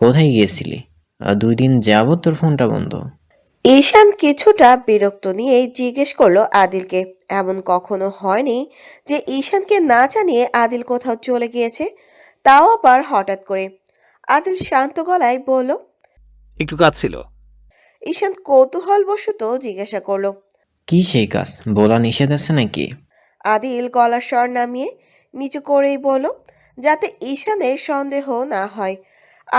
কোথায় গিয়েছিলি? 2 দিন যাবত তোর ফোনটা বন্ধ। ঈশান কিছুটা বিরক্ত নিয়ে জিজ্ঞেস করলো আদিলকে। এমন কখনো হয়নি যে ঈশানকে না জানিয়ে আদিল কোথাও চলে গিয়েছে, তাও আবার হঠাৎ করে। আদিল শান্ত গলায় বলল। একটু কাজ ছিল। ঈশান কৌতূহলবশত জিজ্ঞাসা করলো। কি সেই কাজ? বলা নিষেধ আছে নাকি? আদিল গলার স্বর নামিয়ে নিচু করেই বলল, যাতে ঈশানের সন্দেহ না হয়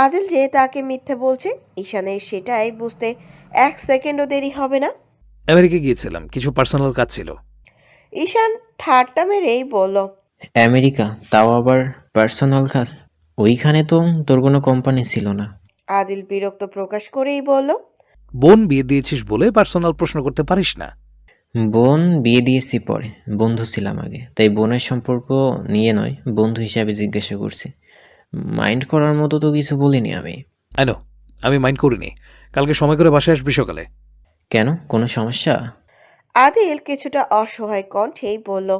আদিল যে তাকে মিথ্যে বলছে। ঈশানের সেটাই বুঝতে 1 সেকেন্ডও দেরি হবে না। আমেরিকা গিয়েছিলাম, কিছু পার্সোনাল কাজ ছিল। ঈশান ঠাট্টা মেরেই বলল। আমেরিকা? তাও আবার পার্সোনাল কাজ? ওইখানে তো তোর কোনো কোম্পানি ছিল না। আদিল বিরক্ত প্রকাশ করেই বলল। বোন বিয়ে দিয়েছিস বলে পার্সোনাল প্রশ্ন করতে পারিস না। বোন বিয়ে দিয়েছি পরে, বন্ধু ছিলাম আগে, তাই বোনের সম্পর্ক নিয়ে নয়, বন্ধু হিসাবে জিজ্ঞাসা করছি। মাইন্ড করার মতো তো কিছু বলিনি আমি। আইনো, আমি মাইন্ড করিনি। কালকে সময় করে বাসায় আসবি সকালে। কেন, কোনো সমস্যা? আদিল কিছুটা অসহায় কণ্ঠেই বলল।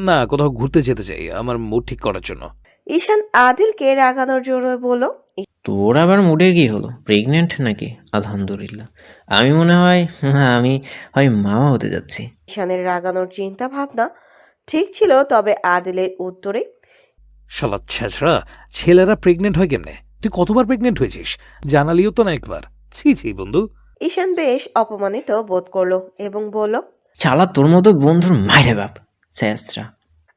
না, কোথাও ঘুরতে যেতে চাই, আমার মুড ঠিক করার জন্য। ঈশান আদিলকে রাগানোর জন্য বলল। তোর আবার মুডের কি হলো? প্রেগনেন্ট নাকি? আলহামদুলিল্লাহ। আমি মনে হয় আমি মামা হতে যাচ্ছি। ঈশানের রাগানোর চিন্তা ভাবনা ঠিক ছিল, তবে আদিলের উত্তরে। শালা ছেঁচড়া, ছেলেরা প্রেগনেন্ট হয় কেমনে? তুই কতবার প্রেগনেন্ট হয়েছিস? জানালিও তো না একবার। ছি ছি বন্ধু। ঈশান বেশ অপমানিত বোধ করলো এবং বলল। শালা তোর মতো বন্ধুর মাইরে বাপ, স্যাসরা।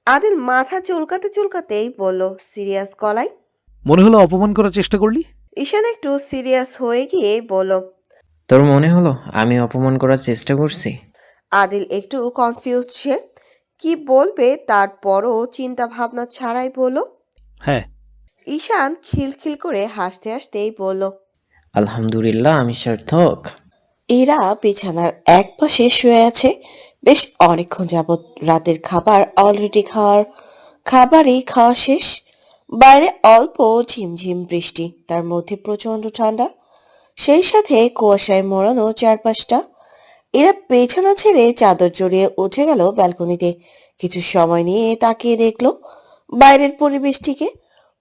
আদিল মাথা চুলকাতে চুলকাতেই বলল সিরিয়াস গলায়। মনে হলো অপমান করার চেষ্টা করলি। ঈশান একটু সিরিয়াস হয়ে গিয়ে বলল। তোর মনে হলো আমি অপমান করার চেষ্টা করছি? আদিল একটু কনফিউজ, সে কি বলবে তারপরও চিন্তা ভাবনা ছাড়াই বলল। হ্যাঁ। ঈশান খিলখিল করে হাসতে হাসতেই বলল। আলহামদুলিল্লাহ, আমি সার্থক। এরা বিছানার এক পাশে শুয়ে আছে বেশ অনেকক্ষণ যাবৎ। রাতের খাবার অলরেডি খাবারই খাওয়া শেষ। বাইরে অল্প ঝিমঝিম বৃষ্টি, তার মধ্যে প্রচন্ড ঠান্ডা, সেই সাথে কুয়াশায় মোড়ানো চারপাশটা। এরা বিছানা ছেড়ে চাদর জড়িয়ে উঠে গেল ব্যালকনিতে। কিছু সময় নিয়ে তাকিয়ে দেখলো বাইরের পরিবেশটিকে।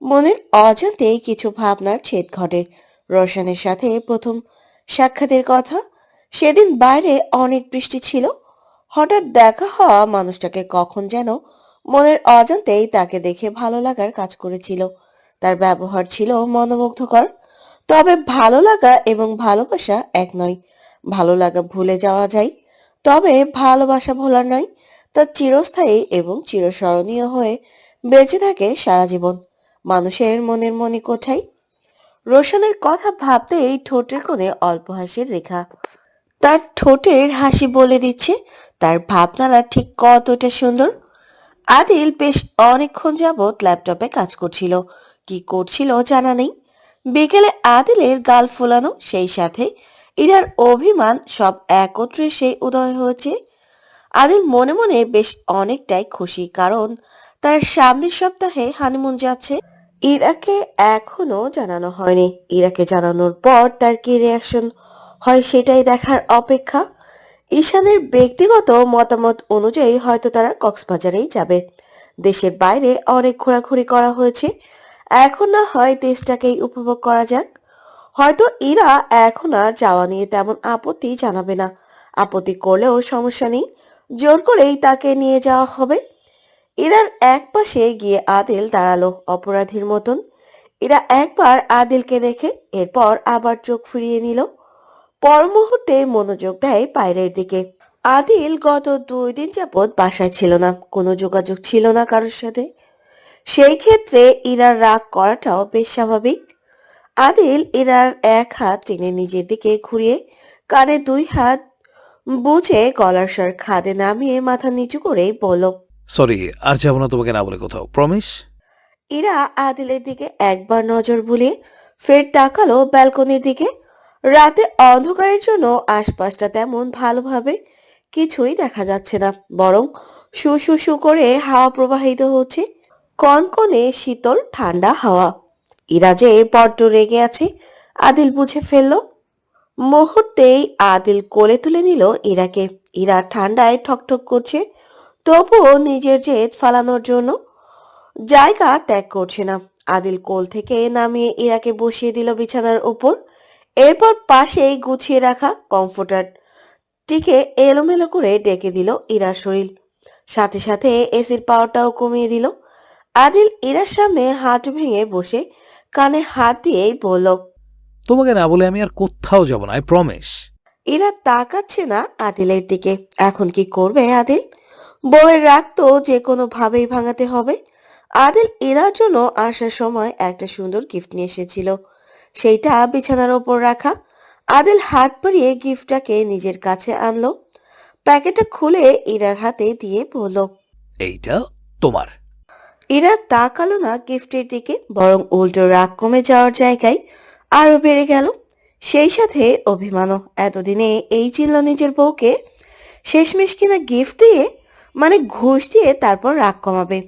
মনের অজান্তেই কিছু ভাবনার ছেদ ঘটে। রোশনের সাথে প্রথম সাক্ষাতের কথা, সেদিন বাইরে অনেক বৃষ্টি ছিল। হঠাৎ দেখা হওয়া মানুষটাকে কখন যেন মনের অজান্তেই তাকে দেখে ভালো লাগার কাজ করেছিল। তার ব্যবহার ছিল মনোমুগ্ধকর। তবে ভালো লাগা এবং ভালোবাসা এক নয়। ভালো লাগা ভুলে যাওয়া যায়, তবে ভালোবাসা ভোলার নয়। তা চিরস্থায়ী এবং চিরস্মরণীয় হয়ে বেঁচে থাকে সারা জীবন মানুষের মনের মণিকোঠায়। রোশনের কথা ভাবতেই ঠোঁটের কোণে অল্প হাসির রেখা। তার ঠোঁটের হাসি বলে দিচ্ছে তার ভাবনারা ঠিক কতটা সুন্দর। আদিল বেশ অনেকক্ষণ যাবৎ ল্যাপটপে কাজ করছিল। কি করছিল জানা নেই। বিকেলে আদিলের গাল ফোলানো, সেই সাথে ইরার অভিমান সব একত্রে সেই উদয় হয়েছে। আদিল মনে মনে বেশ অনেকটাই খুশি, কারণ তার সামনের সপ্তাহে হানিমুন যাচ্ছে। ইরাকে এখনো জানানো হয়নি। ইরাকে জানানোর পর তার কি রিয়াকশন হয় সেটাই দেখার অপেক্ষা। ঈশানের ব্যক্তিগত মতামত অনুযায়ী হয়তো তারা কক্সবাজারেই যাবে। দেশের বাইরে অনেক ঘোরাঘুরি করা হয়েছে, এখন না হয় দেশটাকেই উপভোগ করা যাক। হয়তো ইরা এখন আর যাওয়া নিয়ে তেমন আপত্তি জানাবে না। আপত্তি করলেও সমস্যা নেই, জোর করেই তাকে নিয়ে যাওয়া হবে। ইরার এক পাশে গিয়ে আদিল দাঁড়ালো অপরাধীর মতন। ইরা একবার আদিলকে দেখে এরপর আবার চোখ ফিরিয়ে নিল। পর মুহূর্তে মনোযোগ দেয় বাইরের দিকে। আদিল গত 2 দিন যাবৎ বাসায় ছিল না, কোনো যোগাযোগ ছিল না কারোর সাথে। সেই ক্ষেত্রে ইরার রাগ করাটাও বেশ স্বাভাবিক। আদিল ইরার এক হাত টেনে নিজের দিকে ঘুরিয়ে কানে 2 হাত বুঝে গলার স্বর খাদে নামিয়ে মাথা নিচু করে বলল। সরি, আর যাবো না তোমাকে না বলে কোথাও, প্রমিস। ইরা আদিলের দিকে একবার নজর বুলিয়ে ফের তাকালো ব্যালকনির দিকে। রাতে অন্ধকারের জন্য আশপাশটা তেমন ভালোভাবে কিছুই দেখা যাচ্ছে না, বরং শু শু শু করে হাওয়া প্রবাহিত হচ্ছে, কনকনে শীতল ঠান্ডা হাওয়া। ইরা যে বড্ড রেগে আছে আদিল বুঝে ফেলল। মুহূর্তেই আদিল কোলে তুলে নিল ইরাকে। ইরা ঠান্ডায় ঠকঠক করছে, তবুও নিজের জেদ ফালানোর জন্য জায়গা ত্যাগ করছে না। আদিল কোল থেকে নামিয়ে ইরাকে বসিয়ে দিল বিছানার উপর। এরপর পাশেই গুছিয়ে রাখা কমফোর্টারটিকে এলোমেলো করে ডেকে দিল ইরার শরীর। সাথে সাথে এসির পাওয়ারটাও কমিয়ে দিল। আদিল ইরার সামনে হাঁটু ভেঙে বসে কানে হাত দিয়েই বলল, তোমাকে না বলে আমি আর কোথাও যাব না, আই প্রমিস। ইরা তাকাচ্ছে না আদিলের দিকে। এখন কি করবে আদিল? বউয়ের রাগ তো যে কোনো ভাবেই ভাঙাতে হবে। আদিল ইরার জন্য আসার সময় একটা সুন্দর গিফট নিয়ে এসেছিল, সেইটা বিছানার ওপর রাখা। আদিল হাত বাড়িয়ে গিফটটাকে নিজের কাছে আনলো, প্যাকেটটা খুলে ইরার হাতে দিয়ে বলল। এইটা তোমার। ইরা তাকালো না গিফটের দিকে, বরং উল্টো রাগ কমে যাওয়ার জায়গায় আরো বেড়ে গেল, সেই সাথে অভিমানও। এতদিনে এই চিনল নিজের বউকে, শেষমেশ কিনা গিফট দিয়ে, মানে ঘুষ দিয়ে তারপর রাগ কমাবে।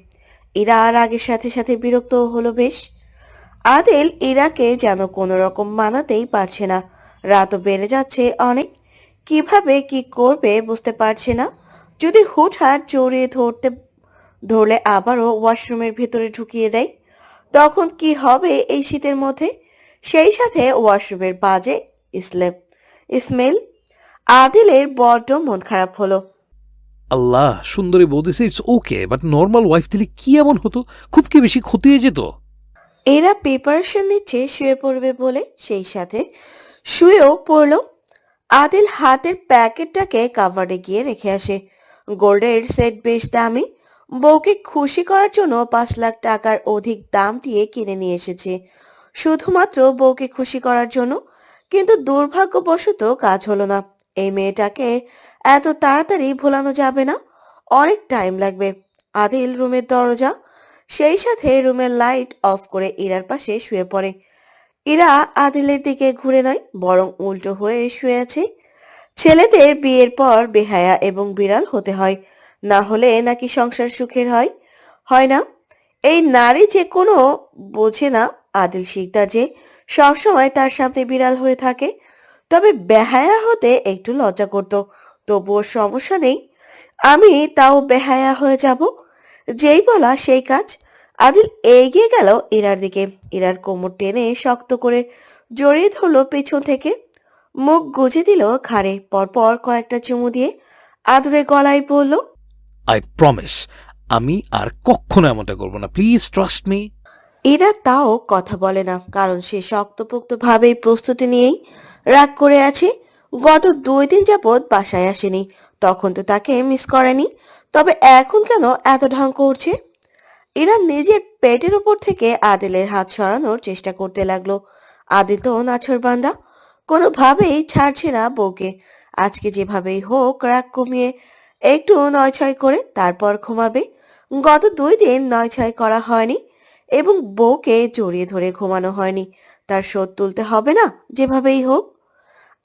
ইরা আর আগের সাথে সাথে বিরক্ত হলো বেশ। আদিল ইরাকে যেন কোনো রকম মানাতেই পারছে না। রাতও বেড়ে যাচ্ছে অনেক। কিভাবে কি করবে বুঝতে পারছে না। যদি হুটহাট জড়িয়ে ধরলে আবারও ওয়াশরুমের ভেতরে ঢুকিয়ে দেয়, তখন কি হবে এই শীতের মধ্যে? সেই সাথে ওয়াশরুমের বাজে স্মেল। আদিলের বড্ড মন খারাপ হলো। আল্লাহ, সুন্দরী বউ দিছে, it's okay, but normal wife দিলে কি এমন হতো? খুব কি বেশি ক্ষতি হয়ে যেত? এরা প্রিপারেশন নিচ্ছে শুয়ে পড়বে বলে, সেই সাথে শুয়েও পড়ল। আদিল হাতের প্যাকেটটাকে কাভারে গিয়ে রেখে আসে। গোল্ডের সেট বেশ দামি। বউকে খুশি করার জন্য 5 লাখ টাকার অধিক দাম দিয়ে কিনে নিয়ে এসেছে, শুধুমাত্র বউকে খুশি করার জন্য। কিন্তু দুর্ভাগ্যবশত কাজ হলো না। এই মেয়েটাকে এত তাড়াতাড়ি ভোলানো যাবে না, অনেক টাইম লাগবে। আদিল রুমের দরজা, সেই সাথে রুমের লাইট অফ করে ইরার পাশে শুয়ে পড়ে। ইরা আদিলের দিকে ঘুরে নয়, বরং উল্টো হয়ে শুয়ে আছে। ছেলেদের বিয়ের পর বেহায়া এবং বিড়াল হতে হয়, না হলে নাকি সংসার সুখের হয়? হয় না। এই নারী যে কোনো বোঝে না আদিল শিকদার যে সবসময় তার সামনে বিড়াল হয়ে থাকে। তবে বেহায়া হতে একটু লজ্জা করত, তবুও সমস্যা নেই, আমি তাও বেহায়া হয়ে যাব। যেই বলা সেই কাজ। আদিল এগিয়ে গেল ইরার দিকে। ইরার কোমর টেনে শক্ত করে জড়িয়ে ধরলো পেছন থেকে, মুখ গুজে দিল ঘাড়ে। পরপর কয়েকটা চুমু দিয়ে আদুরে গলায় বলল, আই প্রমিস, আমি আর কখনো এমনটা করবো না, প্লিজ ট্রাস্ট মি। ইরা তাও কথা বলে না, কারণ সে শক্তপোক্ত ভাবেই প্রস্তুতি নিয়েই রাগ করে আছে। গত 2 দিন যাবৎ বাসায় আসেনি, তখন তো তাকে মিস করেনি, তবে এখন কেন এত ঢং করছে? ইরা নিজের পেটের উপর থেকে আদিলের হাত সরানোর চেষ্টা করতে লাগলো। আদিল তো নাছোড়বান্দা, কোনোভাবেই ছাড়ছে না বউকে। আজকে যেভাবেই হোক রাগ কমিয়ে একটু নয় ছয় করে তারপর ঘুমাবে। গত 2 দিন নয় ছয় করা হয়নি এবং বউকে জড়িয়ে ধরে ঘুমানো হয়নি। তার শোধ তুলতে হবে না যেভাবেই হোক।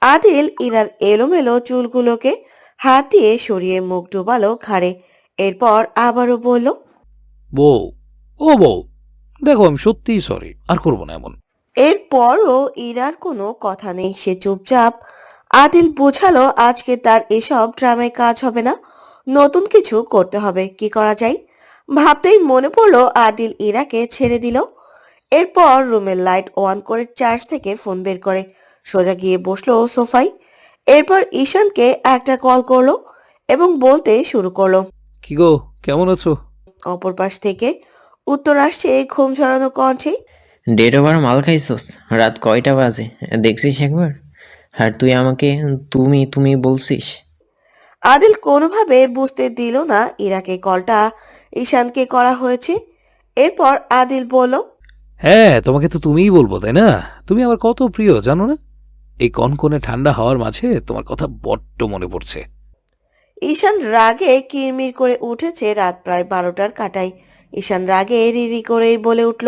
আদিল ইরার এলোমেলো চুলগুলোকে হাত দিয়ে সরিয়ে মুখ ডুবালো ঘাড়ে। এরপর আবারও বলল, বউ, ও বউ, দেখো আমি সত্যিই সরি, আর করবো না এমন। এরপরও ইরার কোনো কথা নেই, সে চুপচাপ। আদিল বোঝালো আজকে তার এসব ড্রামায় কাজ হবে না, নতুন কিছু করতে হবে। কি করা যায় ভাবতেই মনে পড়লো আদিল ইরাকে ছেড়ে দিল। এরপর রুমের লাইট অন করে চার্জ থেকে ফোন বের করে সোজা গিয়ে বসলো সোফায়। এরপর ঈশানকে একটা কল করলো এবং বলতে শুরু করলো। কি গো, কেমন আছো? অপর পাশ থেকে উত্তর আসছে ঘুম ঝরানো কণ্ঠে। 1.5 বার মাল খাইছস? রাত কয়টা বাজে দেখছিস একবার? আর তুই আমাকে তুমি তুমি বলছিস? আদিল কোনোভাবে বুঝতে দিল না ইরাকে কলটা ঈশানকে করা হয়েছে। এরপর আদিল বলল, হ্যাঁ, তোমাকে তো তুমিই বলবো, তাই না? তুমি আমার কত প্রিয় জানো না? এই কনকনে ঠান্ডা হাওয়ার মাঝে তোমার কথা বড্ড মনে পড়ছে। ঈশান রাগে কিরমির করে উঠেছে। রাত প্রায় 12টার কাটায়। ঈশান রাগে রিরি করেই বলে উঠল,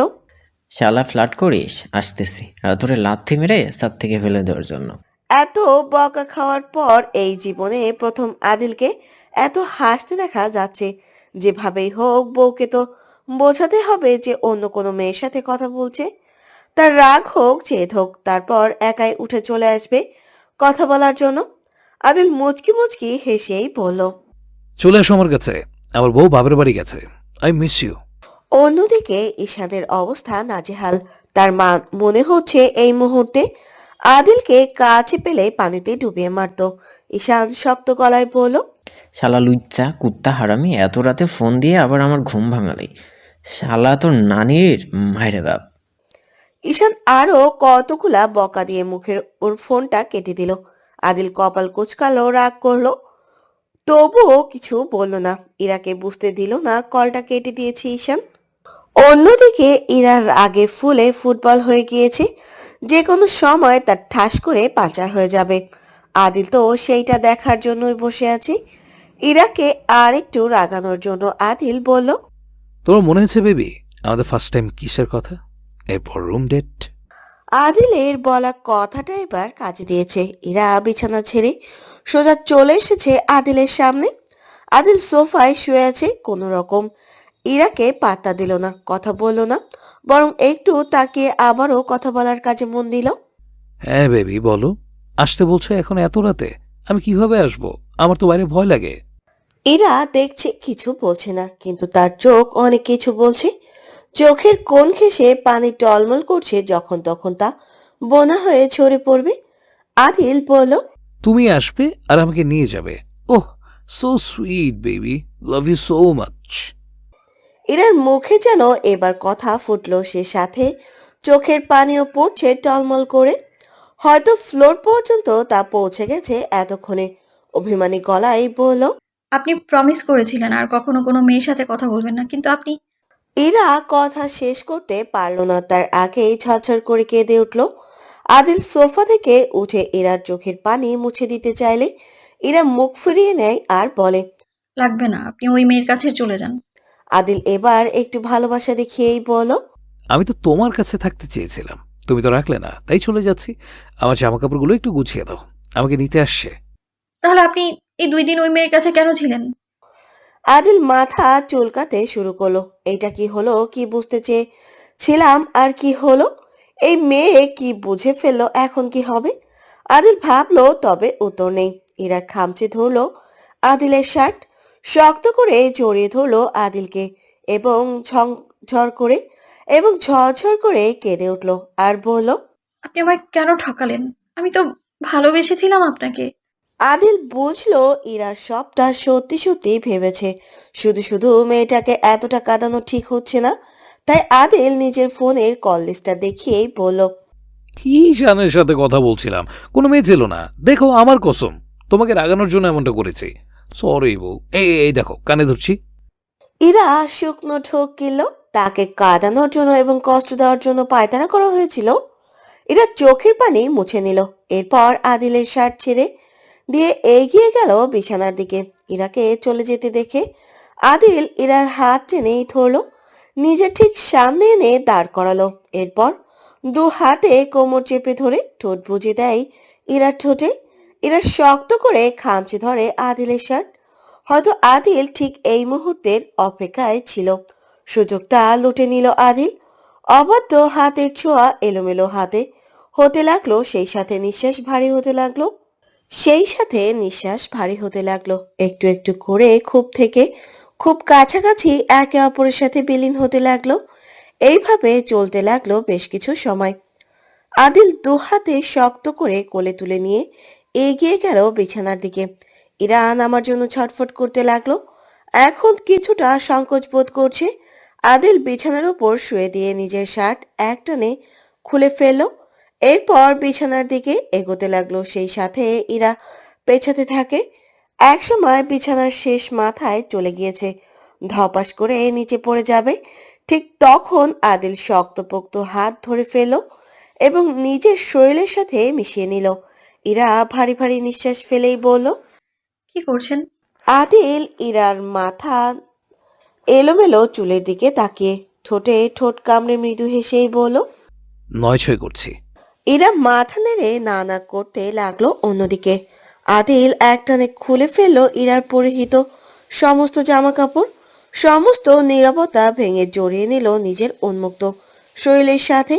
শালা ফ্লার্ট করিস? আসতেছি আর তোরে লাথি মেরে ছাদ থেকে ফেলে দেওয়ার জন্য। এত বকা খাওয়ার পর এই জীবনে প্রথম আদিলকে এত হাসতে দেখা যাচ্ছে। যেভাবেই হোক বউকে তো বোঝাতে হবে যে অন্য কোনো মেয়ের সাথে কথা বলছে। তার রাগ হোক জেদ হোক, তারপর একাই উঠে চলে আসবে কথা বলার জন্য। আদিল মুচকি মুচকি হেসেই বলল, চলে এসো আমার কাছে, আমার বউ বাপের বাড়ি গেছে, আই মিস ইউ। অন্যদিকে ঈশানের অবস্থা নাজেহাল। তার মনে হচ্ছে এই মুহূর্তে আদিলকে কাছে পেলে পানিতে ডুবিয়ে মারত। ঈশান শক্ত গলায় বলল, শালা লুচ্চা কুত্তা হারামি, এত রাতে ফোন দিয়ে আবার আমার ঘুম ভাঙালি। শালা তোর নানির মায়েরে বাপ। ঈশান আরো কতগুলা বকা দিয়ে মুখের ওর ফোনটা কেটে দিল। আদিল কপাল কুচকালো, রাগ করলো, তবুও কিছু বলল না। ইরাকে বুঝতে দিল না কলটা কেটে দিয়েছে ঈশান। অন্যদিকে ইরার আগে ফুলে ফুটবল হয়ে গিয়েছে, যে কোনো সময় তার ঠাস করে পাচার হয়ে যাবে। আদিল তো সেইটা দেখার জন্যই বসে আছে। ইরাকে আর একটু রাগানোর জন্য আদিল বলল, তোমার মনে হচ্ছে বেবি আমাদের ফার্স্ট টাইম কিসের কথা? এরপর রুম ডেট। আদিলের বলা কথাটা এবার কাজে দিয়েছে। ইরা বিছানা ছেড়ে সোজা চলে এসেছে আদিলের সামনে। আদিল সোফায় শুয়ে আছে কোনো রকম। ইরাকে পাত্তা দিল না, কথা বলল না, বরং একটু তাকিয়ে আবারও কথা বলার কাজে মন দিল। হ্যাঁ বেবি বলো, আসতে বলছো এখন এত রাতে? আমি কিভাবে আসবো? আমার তো বাইরে ভয় লাগে। ইরা দেখছে কিছু বলছে না, কিন্তু তার চোখ অনেক কিছু বলছে। চোখের কোণ ঘেঁষে পানি টলমল করছে, যখন তখন তা বোনা হয়ে ঝরে পড়বে। আদিল বলল, তুমি আসবে আর আমাকে নিয়ে যাবে। Oh, so sweet baby, love you so much. ইরার মুখে যেন এবার কথা ফুটলো, সে সাথে চোখের পানিও পড়ছে টলমল করে। হয়তো ফ্লোর পর্যন্ত তা পৌঁছে গেছে এতক্ষণে। অভিমানী গলায় বলল, আপনি প্রমিস করেছিলেন আর কখনো কোনো মেয়ের সাথে কথা বলবেন না, কিন্তু আপনি। ইরা কথা শেষ করতে পারল না, তার আগেই ঝরঝর করে কেঁদে উঠল। আদিল সোফা থেকে উঠে ইরার চোখের পানি মুছে দিতে চাইলে ইরা মুখ ফিরিয়ে নেয় আর বলে, লাগবে না, আপনি ওই মেয়ের কাছে চলে যান। আদিল এবার একটু ভালোবাসা দেখিয়েই বলো, আমি তো তোমার কাছে থাকতে চেয়েছিলাম, তুমি তো রাখলে না, তাই চলে যাচ্ছি। আমার জামা কাপড়গুলো একটু গুছিয়ে দাও, আমাকে নিতে আসছে। তাহলে আপনি এই 2 দিন ওই মেয়ের কাছে কেন ছিলেন? আদিল মাথা চুলকাতে শুরু করলো। এটা কি হলো, কি বুঝতে চেয়েছিলাম আর কি হলো? এই মেয়ে কি বুঝে ফেললো, এখন কি হবে? আদিল ভাবলো, তবে উত্তর নেই। ইরা খামচে ধরলো আদিলের শার্ট, শক্ত করে জড়িয়ে ধরলো আদিলকে এবং ঝরঝর করে কেঁদে উঠলো আর বলল, আপনি আমায় কেন ঠকালেন? আমি তো ভালোবেসেছিলাম আপনাকে। আদিল বুঝলো ইরা সবটা সত্যি সত্যি ভেবেছে। শুধু শুধু মেয়েটাকে এতটা কাঁদানো ঠিক হচ্ছে না। তাই আদিল নিজের ফোনের কল লিস্টটা দেখিয়েই বলল, কি শানের সাথে কথা বলছিলাম, কোনো মেয়ে ছিল না। দেখো আমার কসম, তোমাকে রাগানোর জন্য এমনটা করেছি। সরি বউ, এই এই দেখো কানে ধরছি। ইরা শুকনো ঢোক গেল। তাকে কাঁদানোর জন্য এবং কষ্ট দেওয়ার জন্য পায়তারা করা হয়েছিল। ইরা চোখের পানি মুছে নিল, এরপর আদিলের শার্ট ছেড়ে দিয়ে এগিয়ে গেল বিছানার দিকে। ইরাকে চলে যেতে দেখে আদিল ইরার হাত টেনেই ধরলো, নিজের ঠিক সামনে এনে দাঁড় করালো। এরপর দু হাতে কোমর চেপে ধরে ঠোঁট বুজে দেয় ইরার ঠোঁটে। ইরা শক্ত করে খামচে ধরে আদিলের শার্ট। হয়তো আদিল ঠিক এই মুহূর্তের অপেক্ষায় ছিল। সুযোগটা লুটে নিল আদিল। অবাধ্য হাতের ছোঁয়া এলোমেলো হাতে হতে লাগলো, সেই সাথে নিঃশ্বাস ভারী হতে লাগলো। একটু একটু করে খুব থেকে খুব কাছাকাছি একে অপরের সাথে বিলীন হতে লাগলো। এইভাবে চলতে লাগলো বেশ কিছু সময়। আদিল দু হাতে শক্ত করে কোলে তুলে নিয়ে এগিয়ে গেল বিছানার দিকে। ইরান আমার জন্য ছটফট করতে লাগলো। এখন কিছুটা সংকোচ বোধ করছে। আদিল বিছানার উপর শুয়ে দিয়ে নিজের শার্ট একটানে খুলে ফেলল। এরপর বিছানার দিকে এগোতে লাগলো, সেই সাথে ইরা পেছাতে থাকে। একসময় বিছানার শেষ মাথায় চলে গিয়েছে, ধপাস করে নিচে পড়ে যাবে। ঠিক তখন আদিল শক্তপোক্ত হাত ধরে ফেলল এবং নিজের শরীরের সাথে মিশিয়ে নিল। ইরা ভারী ভারী নিঃশ্বাস ফেলেই বলল, কি করছেন? আদিল ইরার মাথা এলোমেলো চুলের দিকে তাকিয়ে ঠোঁটে ঠোঁট কামড়ে মৃদু হেসেই বলল, নয় ছয় করছি। ইরা মাথা নেড়ে না না করতে লাগলো। অন্যদিকে আদিল একটানে খুলে ফেললো ইরার পরিহিত সমস্ত জামা কাপড়। সমস্ত নীরবতা ভেঙে জড়িয়ে নিল নিজের উন্মুক্ত শরীরের সাথে।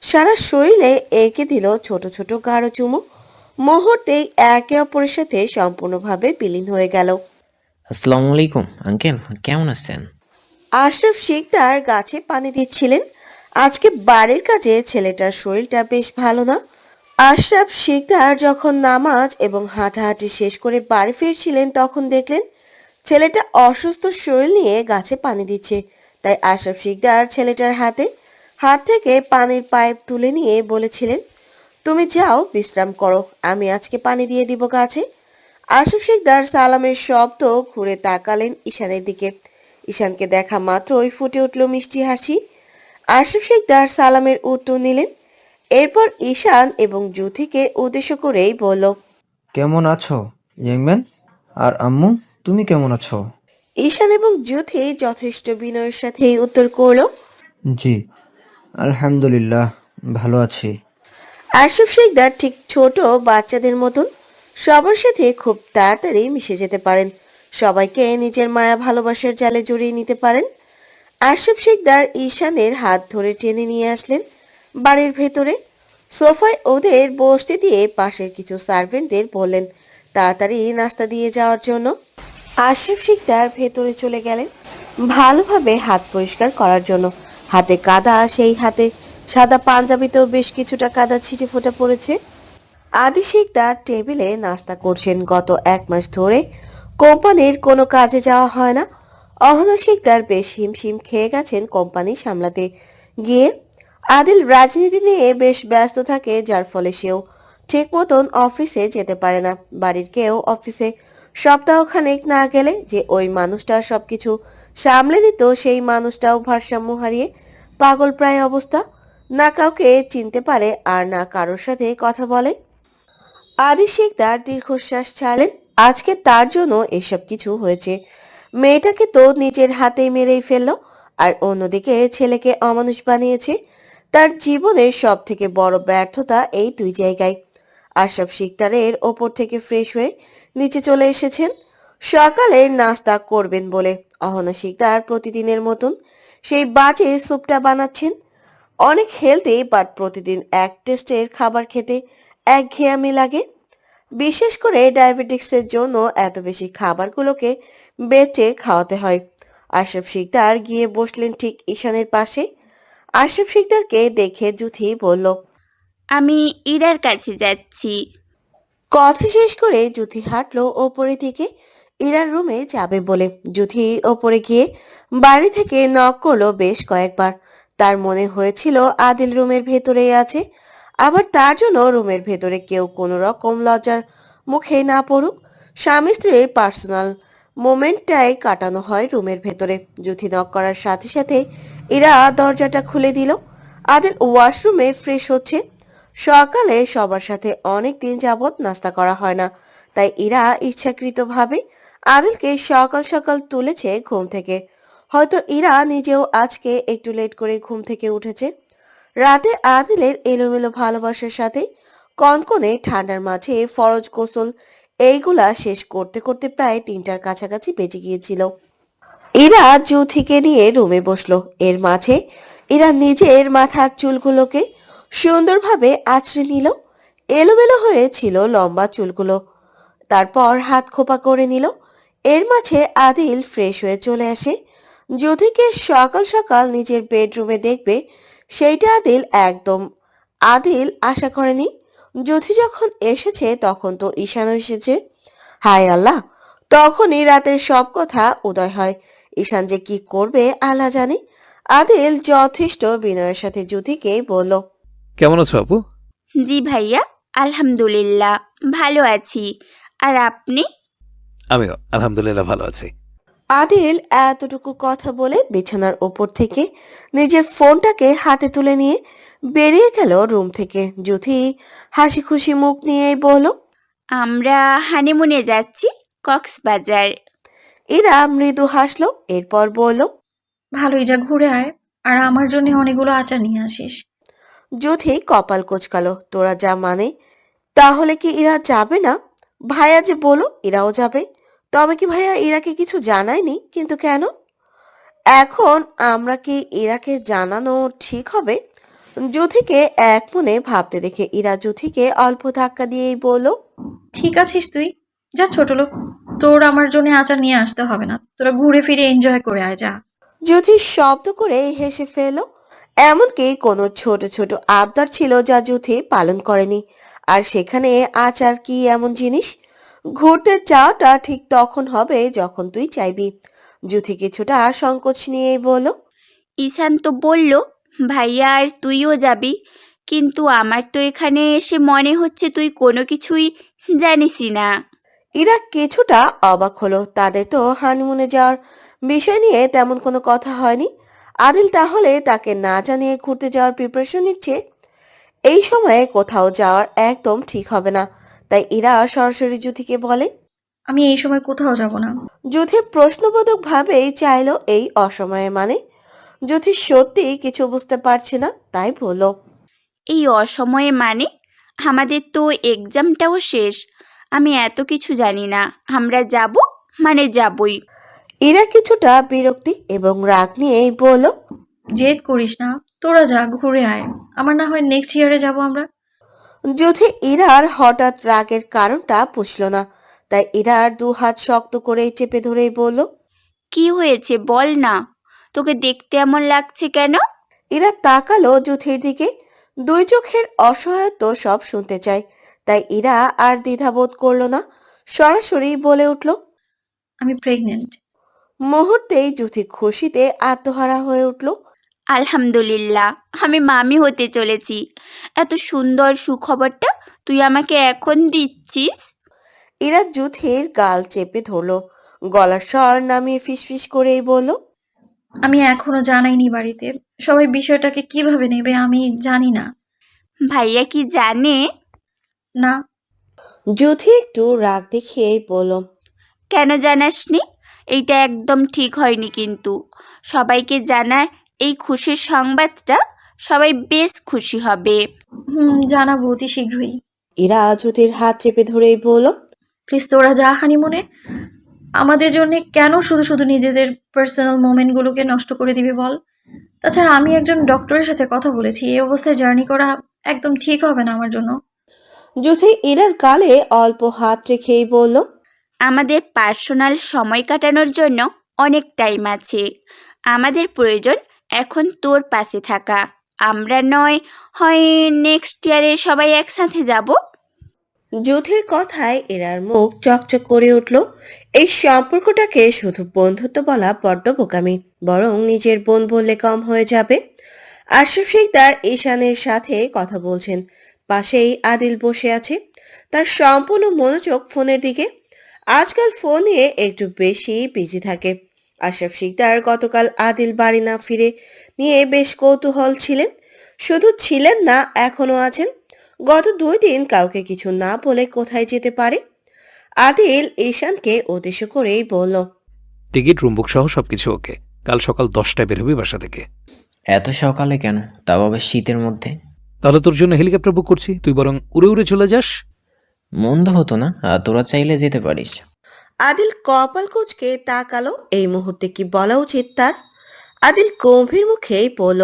সারা শরীরে এঁকে দিল ছোট ছোট গাঢ় চুমু। মুহূর্তেই একে অপরের সাথে সম্পূর্ণভাবে বিলীন হয়ে গেল। আসসালামু আলাইকুম আঙ্কেল, কেমন আছেন? আশরাফ শিকদার গাছে পানি দিচ্ছিলেন। আজকে বাড়ির কাজে ছেলেটার শরীরটা বেশ ভালো না। আশরাফ শিকদার যখন নামাজ এবং হাঁটাহাঁটি শেষ করে বাড়ি ফিরছিলেন তখন দেখলেন ছেলেটা অসুস্থ শরীর নিয়ে গাছে পানি দিচ্ছে। তাই আশরাফ শিকদার ছেলেটার হাত থেকে পানির পাইপ তুলে নিয়ে বলেছিলেন, তুমি যাও বিশ্রাম করো, আমি আজকে পানি দিয়ে দিব গাছে। আশরাফ শিকদার সালামের শব্দ ঘুরে তাকালেন ঈশানের দিকে। ঈশানকে দেখা মাত্রই ফুটে উঠল মিষ্টি হাসি। আশরাফ শিকদার সালামের উত্তর নিলেন। এরপর ঈশান এবং জুথিকে উদ্দেশ্য করেই বলল, কেমন আছো ইয়াংম্যান? আর আম্মু, তুমি কেমন আছো? ঈশান এবং জুথি যথেষ্ট বিনয়ের সাথেই উত্তর করলো, জি, আলহামদুলিল্লাহ, ভালো আছি। আশরাফ শিকদার ঠিক ছোট বাচ্চাদের মতন সবার সাথে খুব তাড়াতাড়ি মিশে যেতে পারেন, সবাইকে নিজের মায়া ভালোবাসার জালে জড়িয়ে নিতে পারেন। আশরাফ শিকদার ঈশানের হাত ধরে টেনে নিয়ে আসলেন বাড়ির ভেতরে। সোফায় ওদের বসতে দিয়ে পাশের কিছু সার্ভেন্টদের বললেন তাড়াতাড়ি নাস্তা দিয়ে যাওয়ার জন্য। আশরাফ শিকদার ভেতরে চলে গেলেন ভালোভাবে হাত পরিষ্কার করার জন্য। হাতে কাদা, সেই হাতে সাদা পাঞ্জাবিতেও বেশ কিছুটা কাদা ছিটে ফোটা পড়েছে। আদি শিকদার টেবিলে নাস্তা করছেন। গত 1 মাস ধরে কোম্পানির কোনো কাজে যাওয়া হয় না। অহনা শিকদার বেশ হিমশিম খেয়ে গেছেন কোম্পানি সামলাতে গিয়ে। আদিল রাজনীতি নিয়ে বেশ ব্যস্ত থাকে, যার ফলে সেও ঠিক মতন অফিসে যেতে পারে না। বাড়ির কেউ অফিসে সপ্তাহখানেক না গেলে যে ওই মানুষটা সবকিছু সামলে নিত, সেই মানুষটাও ভারসাম্য হারিয়ে পাগল প্রায় অবস্থা। না কাউকে চিনতে পারে আর না কারোর সাথে কথা বলে। আদি শিকদার দীর্ঘশ্বাস ছাড়লেন। আজকে তার জন্য এসব কিছু হয়েছে। মেয়েটাকে তো নিজের হাতেই মেরেই ফেললো, আর অন্যদিকে ছেলেকে অমানুষ বানিয়েছে। তার জীবনের সব থেকে বড় ব্যর্থতা এই দুই জায়গায়। আশরাফ শিকদারের ওপর থেকে ফ্রেশ হয়ে নিচে চলে এসেছেন সকালের নাস্তা করবেন বলে। অহনা শিকদার প্রতিদিনের মতন সেই বাজে স্যুপটা বানাচ্ছেন। অনেক হেলদি, বাট প্রতিদিন এক টেস্টের খাবার খেতে একঘেয়েমি লাগে। বিশেষ করে ডায়াবেটিক্সের জন্য এত বেশি খাবারগুলোকে বেঁচে খাওয়াতে হয়। আশরাফ শিকদার গিয়ে বসলেন ঠিক ঈশানের পাশে। আশরাফ শিকদারকে দেখে জুথি বলল, আমি ইরার কাছে যাচ্ছি। কথা শেষ করে জুথি হাঁটলো ওপরের দিকে ইরার রুমে যাবে বলে। জুথি ওপরে গিয়ে বাড়ি থেকে নক করলো বেশ কয়েকবার। তার মনে হয়েছিল আদিল রুমের ভেতরেই আছে, আবার তার জন্য রুমের ভেতরে কেউ কোনো রকম লজ্জার মুখে না পড়ুক। স্বামী স্ত্রীর পার্সোনাল মোমেন্টটাই কাটানো হয় রুমের ভেতরে। জুথি নক করার সাথে সাথে ইরা দরজাটা খুলে দিল। আদিল ওয়াশরুমে ফ্রেশ হচ্ছে। সকালে সবার সাথে অনেক দিন যাবৎ নাস্তা করা হয় না, তাই ইরা ইচ্ছাকৃতভাবে আদিলকে সকাল সকাল তুলেছে ঘুম থেকে। হয়তো ইরা নিজেও আজকে একটু লেট করে ঘুম থেকে উঠেছে। রাতে আদিলের এলোমেলো ভালোবাসার সাথে কনকনে ঠান্ডার মাঝে ফরজ গোসল এইগুলা শেষ করতে করতে প্রায় 3টার কাছাকাছি বেজে গিয়েছিল। ইরা জুথিকে নিয়ে রুমে বসলো। এর মাঝে ইরা নিজের মাথার চুলগুলোকে সুন্দরভাবে আঁচড়ে নিল। এলোমেলো হয়েছিল লম্বা চুলগুলো। তারপর হাত খোপা করে নিল। এর মাঝে আদিল ফ্রেশ হয়ে চলে আসে। যুথিকে সকাল সকাল নিজের বেডরুমে দেখবে সেইটা আদিল আশা করেনি। যুথি যখন এসেছে তখন তো ঈশানও এসেছে। হায় আল্লাহ, তখনই রাতের সব কথা উদয় হয়। ঈশান যে কি করবে আল্লাহ জানে। আদিল যথেষ্ট বিনয়ের সাথে যুথিকে বলল, কেমন আছো আপু? জি ভাইয়া, আলহামদুলিল্লাহ ভালো আছি। আর আপনি? আমিও আলহামদুলিল্লাহ ভালো আছি। আদিল এতটুকু কথা বলে বিছানার ওপর থেকে নিজের ফোনটাকে হাতে তুলে নিয়ে বেরিয়ে গেল রুম থেকে। যুথি হাসি খুশি মুখ নিয়েই বলল, আমরা হানিমুনে যাচ্ছি কক্সবাজার। ইরা মৃদু হাসলো। এরপর বলল, ভালোই, যা ঘুরে আয়, আর আমার জন্য অনেকগুলো আচার নিয়ে আসিস। যুথি কপাল কোচকালো। তোরা যা মানে, তাহলে কি ইরা যাবে না? ভাইয়া যে বলো ইরাও যাবে। তবে কি ভাইয়া ইরাকে কিছু জানায়নি? কিন্তু কেন? এখন আমরা কি ইরাকে জানানো ঠিক হবে? যুথিকে এক মনে ভাবতে দেখে ইরা যুথিকে অল্প ধাক্কা দিয়েই বলল, ঠিক আছিস তুই? যা ছোট লোক, তোর আমার জন্য আচার নিয়ে আসতে হবে না, তোরা ঘুরে ফিরে এনজয় করে আয়, যা। জ্যোতি শব্দ করে হেসে ফেল। এমনকি কোনো ছোট ছোট আবদার ছিল যা জ্যোতি পালন করেনি। আর সেখানে আচার কি এমন জিনিস? ঘুরতে যাওয়াটা ঠিক তখন হবে যখন তুই চাইবি। জ্যোতি কিছুটা সংকোচ নিয়েই বলল, ঈশান তো বলল ভাইয়া আর তুইও যাবি, কিন্তু আমার তো এখানে এসে মনে হচ্ছে তুই কোনো কিছুই জানিসই না। ইরা কিছুটা অবাক হলো। তাদের তো হানিমুনে যাওয়ার বিষয় নিয়ে তেমন কোনো কথা হয়নি। আদিল তাহলে তাকে না জানিয়ে ঘুরতে যাওয়ার প্রিপারেশন নিচ্ছে? এই সময়ে কোথাও যাওয়ার একদম ঠিক হবে না। তাই ইরা সরাসরি জ্যোতিকে বলে। আমি এই সময় কোথাও যাব না। জ্যোতি প্রশ্নবোধক ভাবেই চাইলো এই অসময়ে মানে। জ্যোতি সত্যি কিছু বুঝতে পারছে না, তাই বলল, এই অসময়ে মানে? আমাদের তো এক্সামটাও শেষ। আমি এত কিছু জানি না। আমরা যাব মানে যাবই। ইরা কিছুটা বিরক্তি এবং রাগ নিয়েই বলল, জেদ করিস না, তোরা যা ঘুরে আয়। আমার না হয় নেক্সট ইয়ারে যাব আমরা। জ্যোতি ইরার হঠাৎ রাগের কারণটা বুঝল না। তাই ইরার দু হাত শক্ত করে চেপে ধরেই বলল, কি হয়েছে বল না, তোকে দেখতে এমন লাগছে কেন? ইরা তাকালো জ্যোতির দিকে। দুই চোখের অসহায়ত্ব সব শুনতে চায়। তাই ইরা আর দ্বিধাবোধ করলো না, সরাসরি বলে উঠল। আমি প্রেগনেন্ট। মুহূর্তেই জ্যোতি খুশিতে আত্মহারা হয়ে উঠল। আলহামদুলিল্লাহ, আমি মামি হতে চলেছি। এত সুন্দর সুখবরটা তুই আমাকে এখন দিচ্ছিস? ইরা জ্যোতির গাল চেপে ধরলো, গলার স্বর নামিয়ে ফিসফিস করেই বলল, আমি এখনো জানাইনি বাড়িতে। সবাই বিষয়টাকে কিভাবে নেবে আমি জানি না। ভাইয়া কি জানে? না। জ্যোতি একটু রাগ দেখিয়েই বলল, কেন জানাসনি? এইটা একদম ঠিক হয়নি কিন্তু। সবাইকে জানার এই খুশির সংবাদটা সবাই বেশ খুশি হবে। জানাবো অতি শীঘ্রই। ইরা জ্যোতির হাত চেপে ধরেই বলল, প্লিজ তোরা যা হানিমুনে। আমাদের জন্য কেন শুধু শুধু নিজেদের পার্সোনাল মোমেন্টগুলোকে নষ্ট করে দিবি বল? তাছাড়া আমি একজন ডক্টরের সাথে কথা বলেছি, এই অবস্থায় জার্নি করা একদম ঠিক হবে না আমার জন্য। জ্যোতি ইরার গালে অল্প হাত রেখেই বলল, আমাদের পার্সোনাল সময় কাটানোর জন্য অনেক টাইম আছে। আমাদের প্রয়োজন এখন তোর পাশে থাকা। আমরা নয় হয় নেক্সট ইয়ারে সবাই একসাথে যাব। জ্যোতির কথায় ইরার মুখ চকচক করে উঠল। এই সম্পর্কটাকে শুধু বন্ধুত্ব বলা বড্ড বোকামি, বরং নিজের বোন বললে কম হয়ে যাবে। আশরাফ শিকদার ঈশানের সাথে কথা বলছেন। পাশেই আদিল বসে আছে, তার সম্পূর্ণ মনোযোগ ফোনের দিকে। আজকাল ফোন নিয়ে একটু বেশি বিজি থাকে। আশরাফ শিকদার গতকাল আদিল বাড়ি না ফিরে নিয়ে বেশ কৌতূহল ছিলেন। শুধু ছিলেন না, এখনো আছেন। গত 2 দিন কাউকে কিছু না বলে কোথায় যেতে পারে? আদিল ঈশানকে উদ্দেশ্য করেই বলল, টিকিট, রুম বুক সহ সবকিছু ওকে। কাল সকাল 10টায় বেরোবি বাসা থেকে। এত সকালে কেন, তাও আবার শীতের মধ্যে? তাহলে তোর জন্য হেলিকপ্টার বুক করছি, তুই বরং উড়ে উড়ে চলে যাস। মন্দ হতো না, আর তোরা চাইলে যেতে পারিস। আদিল কপাল কুঁচকে তাকালো। এই মুহূর্তে কি বলা উচিত তার? আদিল গম্ভীর মুখেই বলল,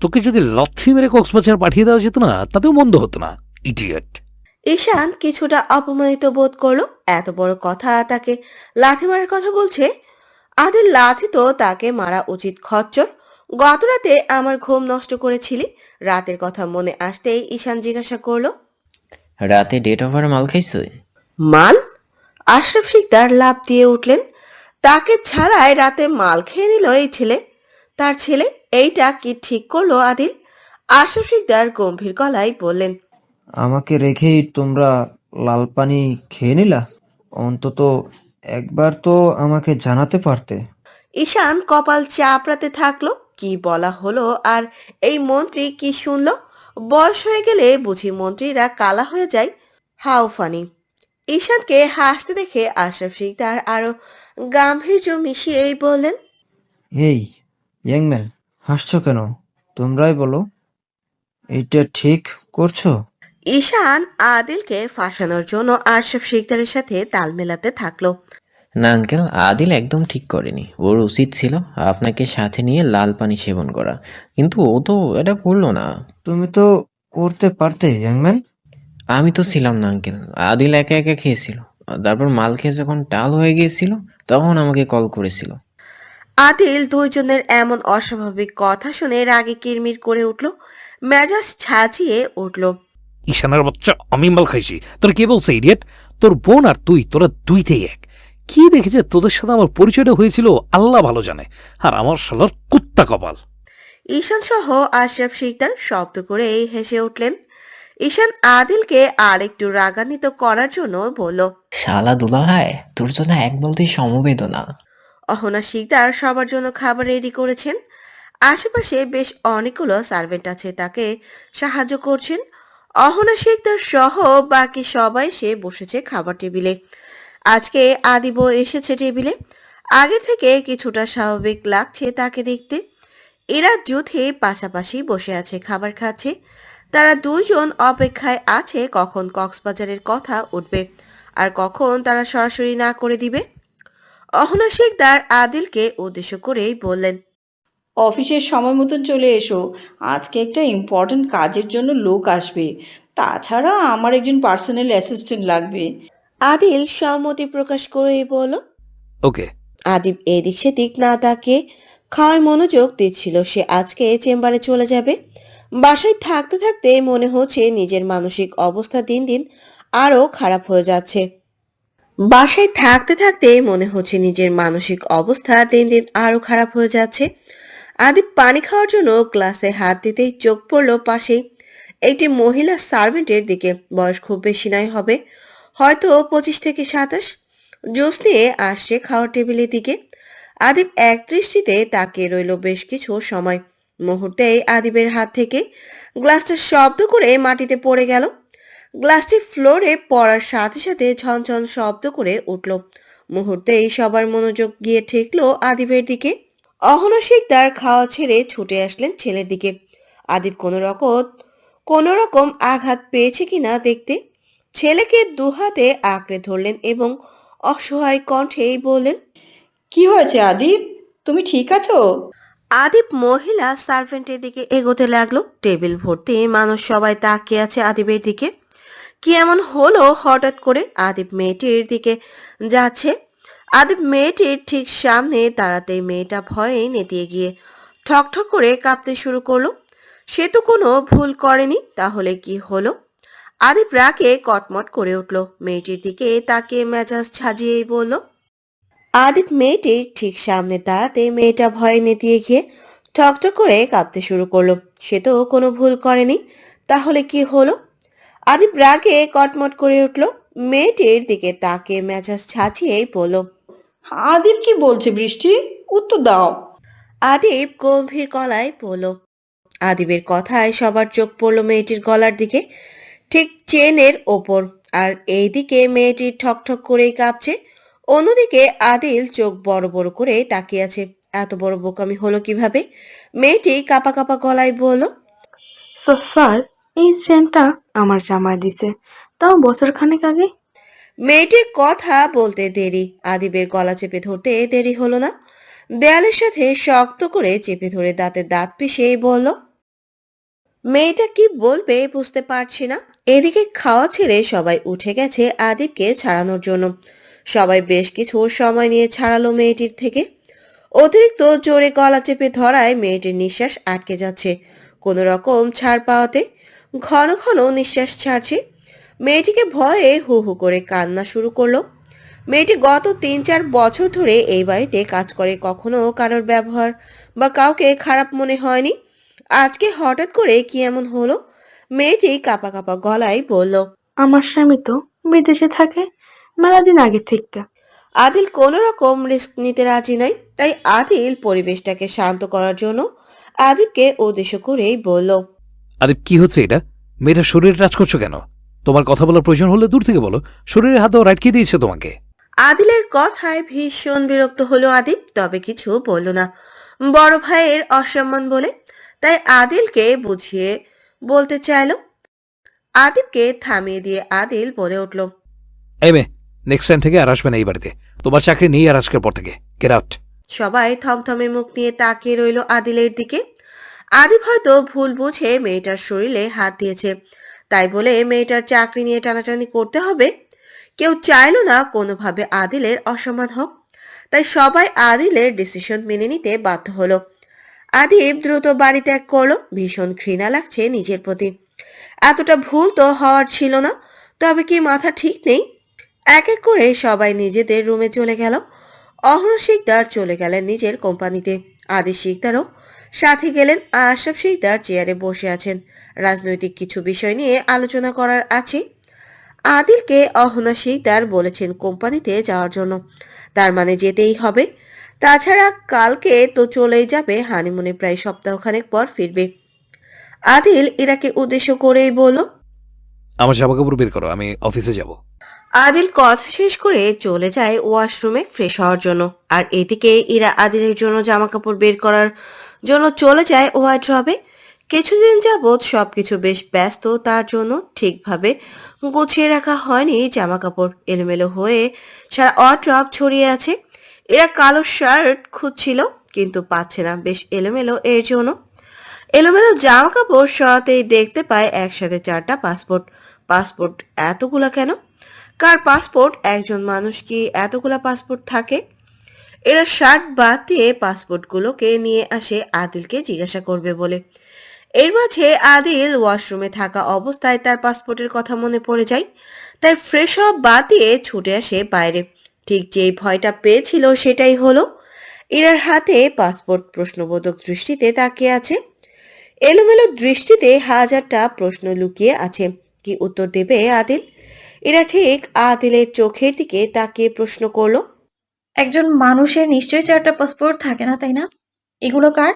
তোকে যদি লাথি মেরে কক্সবাজার পাঠিয়ে দেওয়া যেত না, তাতেও মন্দ হতো না, ইডিয়েট। ঈশান কিছুটা অপমানিত বোধ করলো। এত বড় কথা তাকে লাথি মারার কথা বলছে। আদিল লাথি তো তাকে মারা উচিত খচ্চর। গত রাতে আমার ঘুম নষ্ট করেছিলি। রাতের কথা মনে আসতেই ঈশান জিজ্ঞাসা করলো, রাতে ডেট ওভার মাল খাইছো? মাল? আশরাফ শিকদার লাফ দিয়ে উঠলেন। তাকে ছাড়াই রাতে মাল খেয়ে নিল এই ছেলে। তার ছেলে এইটা কি ঠিক করলো আদিল? আশরাফ শিকদার গম্ভীর গলায় বললেন, আমাকে রেখেই তোমরা লাল পানি খেয়ে নিলা? অন্তত একবার তো আমাকে জানাতে পারতে। ঈশান কপাল চাপড়াতে থাকলো। কি বলা হলো আর এই মন্ত্রী কি শুনলো? বয়স হয়ে গেলে বুঝি মন্ত্রীরা কালা হয়ে যায়? How funny. ঈশানকে হাসতে দেখে আশরাফ শিকদার আরো গাম্ভীর্য মিশিয়েই বললেন, এই ইয়াংম্যান, হাসছো কেন? তোমরাই বলো, এটা ঠিক করছো? ঈশান আদিলকে ফাঁসানোর জন্য আশরাফ শিকদারের সাথে তাল মেলাতে থাকলো। না আঙ্কেল, আদিল একদম ঠিক করেনি। ওর উচিত ছিল আপনাকে সাথে নিয়ে লাল পানি সেবন করা, কিন্তু ও তো এটা করলো না। তুমি তো করতে পারতে ইয়াংম্যান। আমি তো ছিলাম না আঙ্কেল, আদিল একা একা খেয়েছিল। তারপর মাল খেয়ে যখন টাল হয়ে গিয়েছিল তখন আমাকে কল করেছিল। আদিল দুইজনের এমন অস্বাভাবিক কথা শুনে রাগে কিরমির করে উঠল, মেজাজ ছাঁচিয়ে উঠল। ঈশানের বাচ্চা, আমি মাল খাইছি। তোর কে বলছে ইডিয়েট? তোর বোন আর তুই, তোরা দুইতেই এক। কি দেখেছে তোদের সাথে আমার পরিচয়টা হয়েছিল আল্লাহ ভালো জানে। আর আমার শালার কুত্তা কপাল। ঈশান সহ আশরাফ শিকদার শব্দ করে হেসে উঠলেন। ঈশান আদিলকে আর একটু রাগান্বিত করার জন্য বলল, শালা দুলাভাই, তোর জন্য এক বলতেই সমবেদনা। অহনা শিকদার সবার জন্য খাবার রেডি করেছেন। আশেপাশে বেশ অনেকগুলো সার্ভেন্ট আছে, তাকে সাহায্য করছেন। অহনা শিকদার সহ বাকি সবাই সে বসেছে খাবার টেবিলে। আজকে আদিবও এসেছে টেবিলে। আগের থেকে কিছুটা স্বাভাবিক লাগছে তাকে দেখতে। এরা যুথে পাশাপাশি বসে আছে, খাবার খাচ্ছে। তারা দুইজন অপেক্ষায় আছে কখন কক্সবাজারের কথা উঠবে আর কখন তারা সরাসরি না করে দিবে। অহনা শিকদার আদিলকে উদ্দেশ্য করেই বললেন, অফিসের সময় মতন চলে এসো। আজকে একটা ইম্পর্ট্যান্ট কাজের জন্য লোক আসবে। তাছাড়া আমার একজন পার্সোনাল অ্যাসিস্ট্যান্ট লাগবে। আদিল সম্মতি প্রকাশ করেই বলল। ওকে। আদিব এদিক সেদিক না তাকিয়ে খাওয়ায় মনোযোগ দিচ্ছিল। সে আজকে চেম্বারে চলে যাবে। বাসায় থাকতে থাকতে মনে হচ্ছে নিজের মানসিক অবস্থা দিন দিন আরো খারাপ হয়ে যাচ্ছে। বাসায় থাকতে থাকতে মনে হচ্ছে নিজের মানসিক অবস্থা দিন দিন আরো খারাপ হয়ে যাচ্ছে। আদিব পানি খাওয়ার জন্য গ্লাসে হাত দিতেই চোখ পড়ল পাশেই একটি মহিলা সার্ভেন্টের দিকে। বয়স খুব বেশি নয়, হবে হয়তো 25 থেকে 27। জুস নিয়ে আসছে খাওয়ার টেবিলের দিকে। আদিব এক দৃষ্টিতে তাকিয়ে রইল বেশ কিছু সময়। মুহূর্তেই আদিবের হাত থেকে গ্লাসটা শব্দ করে মাটিতে পড়ে গেল। গ্লাসটি ফ্লোরে পড়ার সাথে সাথে ঝনঝন শব্দ করে উঠল। মুহূর্তেই সবার মনোযোগ গিয়ে ঠেকল আদিবের দিকে। অহনা শিকদার খাওয়া ছেড়ে ছুটে আসলেন ছেলের দিকে। আদিব কোনো রকম আঘাত পেয়েছে কিনা দেখতে ছেলেকে দুহাতে আঁকড়ে ধরলেন এবং অসহায় কণ্ঠেই বললেন, কি হয়েছে আদিব? তুমি ঠিক আছো? আদিব মহিলা সার্ভেন্টের দিকে এগোতে লাগলো। টেবিল ভর্তি মানুষ সবাই তাকিয়ে আছে আদিবের দিকে। কি এমন হলো হঠাৎ করে আদিব মেয়েটির দিকে যাচ্ছে। আদিব মেয়েটির ঠিক সামনে দাঁড়াতেই মেয়েটা ভয়ে নেতিয়ে গিয়ে ঠকঠক করে কাঁপতে শুরু করলো। সে তো কোনো ভুল করেনি, তাহলে কি হলো? আদিব রাগে কটমট করে উঠল। মেয়েটির দিকে তাকে মেজাজ সাজিয়েই বলল। আদিব মেয়েটির ঠিক সামনে দাঁড়াতে মেয়েটা ভয়ে নেতিয়ে গিয়ে ঠকঠক করে কাঁপতে শুরু করলো। সে তো কোনো ভুল করেনি, তাহলে কি হলো? আদিব রাগে কটমট করে উঠল। মেয়েটির দিকে তাকে মেজাজ ছাড়িয়েই বলল। আদিব কি বলছে বৃষ্টি? উত্তর দাও। আদিব গম্ভীর গলায় বলল। আদিবের কথায় সবার চোখ পড়ল মেয়েটির গলার দিকে, ঠিক চেনের ওপর। আর এইদিকে মেয়েটি ঠকঠক করেই কাঁপছে। অন্যদিকে আদিল চোখ বড় বড় করে তাকিয়ে আছে। এত বড় বোকামি হলো কিভাবে? মেয়েটি কাঁপা কাঁপা গলায় বলল, স্যার, এই চেনটা আমার জামাই দিছে, তাও বছরখানেক আগে। মেয়েটির কথা বলতে দেরি, আদিবের গলা চেপে ধরতে দেরি হলো না। দেয়ালের সাথে শক্ত করে চেপে ধরে দাঁতে দাঁত পিষেই বলল, মেয়েটা কি বলবে বুঝতে পারছি না। এদিকে খাওয়া ছেড়ে সবাই উঠে গেছে আদিবকে ছাড়ানোর জন্য। সবাই বেশ কিছু সময় নিয়ে ছাড়ালো মেয়েটির থেকে। অতিরিক্ত জোরে গলা চেপে ধরায় মেয়েটির নিঃশ্বাস আটকে যাচ্ছে। কোনো রকম ছাড় পাওয়াতে ঘন ঘন নিঃশ্বাস ছাড়ছে। মেয়েটিকে ভয়ে হু হু করে কান্না শুরু করলো। মেয়েটি গত 3-4 বছর ধরে এই বাড়িতে কাজ করে, কখনো কারোর ব্যবহার বা কাউকে খারাপ মনে হয়নি। আজকে হঠাৎ করে কি এমন হলো? মেয়েটি কাঁপা কাঁপা গলায় বলল, আমার স্বামী তো বিদেশে থাকে মেলাদিন আগে থেকে। আদিল কোনো রকম রিস্ক নিতে রাজি নয়। তাই আদিল পরিবেশটাকে শান্ত করার জন্য আদিবকে উদ্দেশ্য করেই বলল, আরে কি হচ্ছে এটা? মেয়েটা শরীরে টাচ করছো কেন? তোমার কথা বলার প্রয়োজন হলে দূর থেকে বলো। শরীরে হাত দেওয়া রাইট কে দিয়েছে তোমাকে? আদিলের কথায় ভীষণ বিরক্ত হলো আদিব, তবে কিছু বলল না। বড় ভাইয়ের অসম্মান বলে তাই আদিলকে বুঝিয়ে বলতে চাইল। আদিবকে থামিয়ে দিয়ে আদিল বলে উঠল, এই মেয়ে, নেক্সট টাইম থেকে আর আসবে না এই বাড়িতে। তোমার চাকরি নেই আর আজকের পর থেকে। Get out. সবাই থমথমে মুখ নিয়ে তাকিয়ে রইল আদিলের দিকে। আদিব হয়তো ভুল বুঝে মেয়েটার শরীরে হাত দিয়েছে, তাই বলে মেয়েটার চাকরি নিয়ে টানাটানি করতে হবে? কেউ চাইল না কোনোভাবে আদিলের অসম্মান হোক, তাই সবাই আদিলের ডিসিশন মেনে নিতে বাধ্য হলো। আদিব দ্রুত বাড়ি ত্যাগ করলো। ভীষণ ঘৃণা লাগছে নিজের প্রতি। এতটা ভুল তো হওয়ার ছিল না। তবে কি মাথা ঠিক নেই? এক এক করে সবাই নিজেদের রুমে চলে গেল। অহনা শিকদার চলে গেলেন নিজের কোম্পানিতে। আদি শিকদারও সাথে গেলেন। আশরাফ শিকদার চেয়ারে বসে আছেন। রাজনৈতিক কিছু বিষয় নিয়ে আলোচনা করার আছে। আদিলকে অহনা শিকদার বলেছেন কোম্পানিতে যাওয়ার জন্য, তার মানে যেতেই হবে। তাছাড়া কালকে তো চলেই যাবে হানিমুনে, প্রায় সপ্তাহখানেক পর ফিরবে। আদিল ইরাকে উদ্দেশ্য করেই বলল। আমার জামা কাপড় বের করো, আমি অফিসে যাব। আদিল কথা শেষ করে চলে যায় ওয়াশরুমে ফ্রেশ হওয়ার জন্য। আর এদিকে ইরা আদিলের জন্য জামা কাপড় বের করার জন্য চলে যায় ওয়ার্ড্রবে। কিছুদিন যাবৎ সবকিছু বেশ ব্যস্ত, তার জন্য ঠিকভাবে গুছিয়ে রাখা হয়নি। জামা কাপড় এলোমেলো হয়ে সারা ওয়ার্ড্রব ছড়িয়ে আছে। এরা কালো শার্ট খুঁজছিল কিন্তু পাচ্ছে না, বেশ এলোমেলো। এর জন্য এলোমেলো জামা কাপড় সরাতেই দেখতে পায় একসাথে 4টা পাসপোর্ট। পাসপোর্ট এতগুলা কেন? কার পাসপোর্ট? একজন মানুষ কি এতগুলা পাসপোর্ট থাকে? এরা শার্ট বাদ দিয়ে পাসপোর্টগুলোকে নিয়ে আসে আদিলকে জিজ্ঞাসা করবে বলে। এর মাঝে আদিল ওয়াশরুমে থাকা অবস্থায় তার পাসপোর্টের কথা মনে পড়ে যায়। তাই ফ্রেশ হওয়া বাদ দিয়ে ছুটে আসে বাইরে। ঠিক যেই ভয়টা পেয়েছিল সেটাই হলো। ইরার হাতে পাসপোর্ট প্রশ্নবোধক দৃষ্টিতে তাকিয়ে আছে। এলোমেলো দৃষ্টিতে হাজারটা প্রশ্ন লুকিয়ে আছে। কি উত্তর দেবে আদিল? এরা ঠিক আদিলের চোখের দিকে তাকিয়ে প্রশ্ন করলো। একজন মানুষের নিশ্চয়ই 4টা পাসপোর্ট থাকে না, তাই না? এগুলো কার?